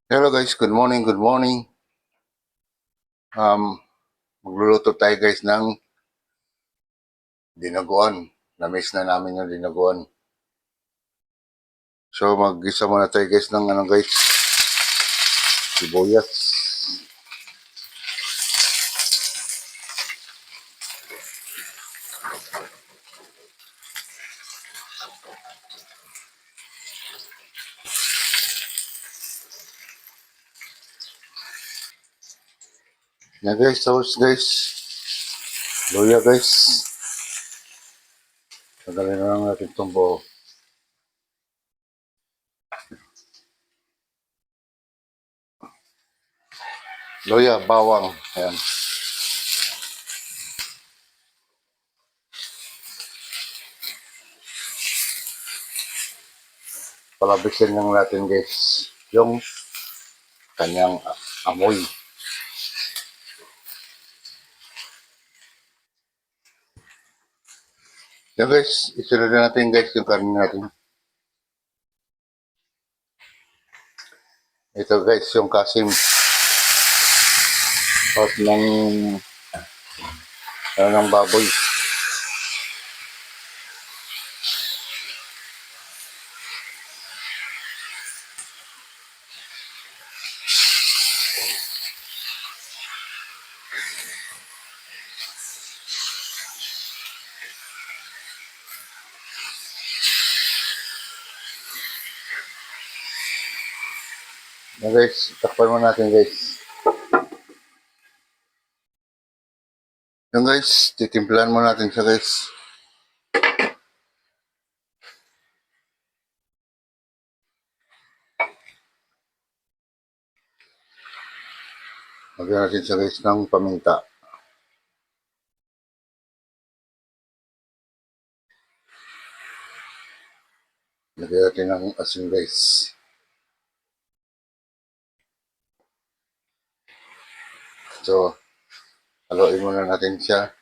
Hello guys, good morning, good morning. Um, Magluluto tayo guys ng dinaguan. Na-miss na namin yung dinaguan. So mag-isa muna tayo guys ng guys, sibuyas. Yan guys, sauce guys. Luya guys. Tagalin na lang natin itong buo. Luya, bawang. Ayan. Palabisin lang natin guys yung kanyang amoy. Yan guys, isunod na natin guys yung karne natin. Ito guys, yung kasim. Hot ng baboy. Yan guys, takpan mo natin guys. Yan guys, titimplahan mo natin siya guys. Lagyan natin siya guys ng paminta. Lagyan natin ng asin guys. So, haluin muna natin siya.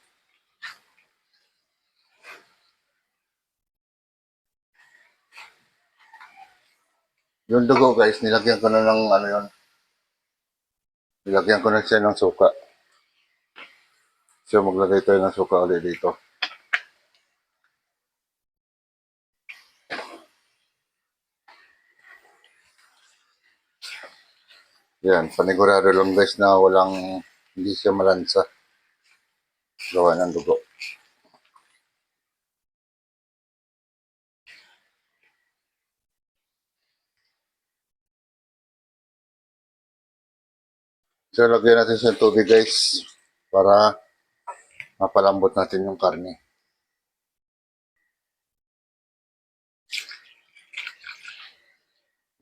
Yung dugo guys, nilagyan ko na ng nilagyan ko na siya ng suka. So, maglagay tayo ng suka ulit dito. Yan, panigurado lang guys na hindi siya malansa. Gawa ng dugo. So, lagyan natin siya ng tubig guys para mapalambot natin yung karne.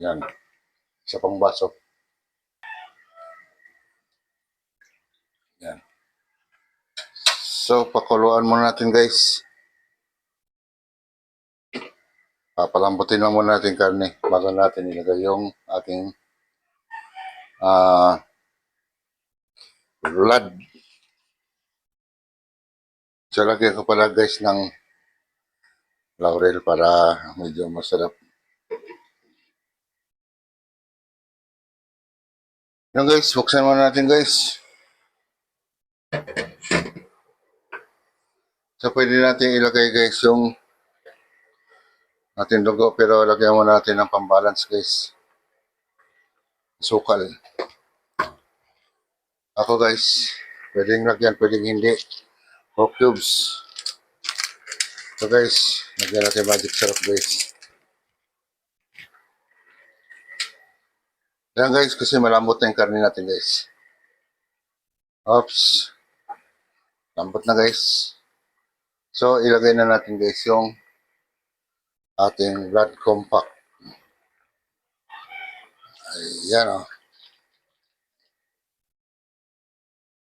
Yan, isa pang baso. Yan. So, pakuluan muna natin guys. Papalambutin lang muna natin karne bago natin ilagay yung ating blood. So, lagyan ko pala guys ng laurel para medyo masarap. Yan guys, buksan muna natin guys. So, pwede natin ilagay guys yung ating dugo pero lagyan mo natin ng pambalance guys. Sukal. Ako guys, pwedeng lagyan, pwedeng hindi. Pork cubes. So guys, lagyan natin magic syrup guys. Yan guys, kasi malambot na yung karne natin guys. Oops. Lambot na guys. So, ilagay na natin guys yung ating blood compact. Ayan o.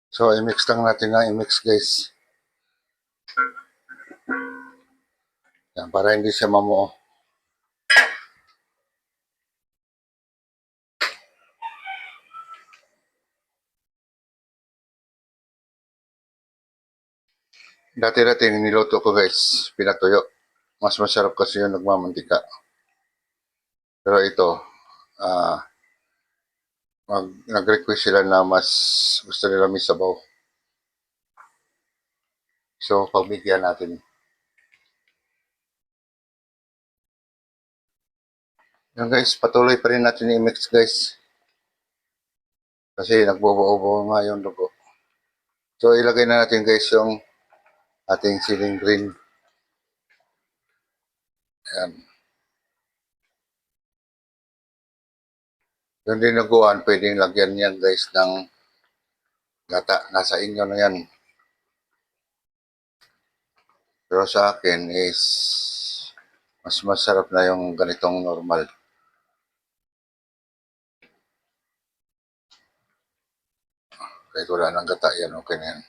So, i-mix lang natin na i-mix guys. Yan, para hindi siya mamuo. Dati-dati niluto ko guys, pinatuyo. Mas masarap kasi yung nagmamantika. Pero ito, nag-request sila na mas gusto nila may sabaw. So, pagbigyan natin. Yan guys, patuloy pa rin natin i-mix guys. Kasi nagbubuo-buo nga yung dugo. So, ilagay na natin guys yung ating siling green. Ayan. Yung dinuguan, pwedeng lagyan yan guys ng gata. Nasa inyo na yan. Pero sa akin is mas masarap na yung ganitong normal. Kahit wala ng gata yan, okay na yan.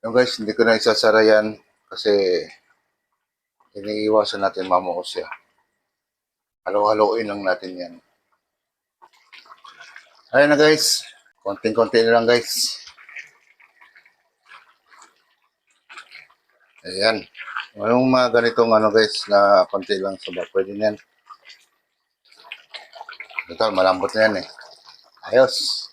Yung guys, hindi ko na isasara yan kasi iniiwasan natin mamuo siya. Halo-haloin lang natin yan. Ayun na guys. Konting-konti na lang guys. Ayan. Yung mga ganitong ano guys na konti lang sa pwede na yan. Ito, malambot na yan eh. Ayos.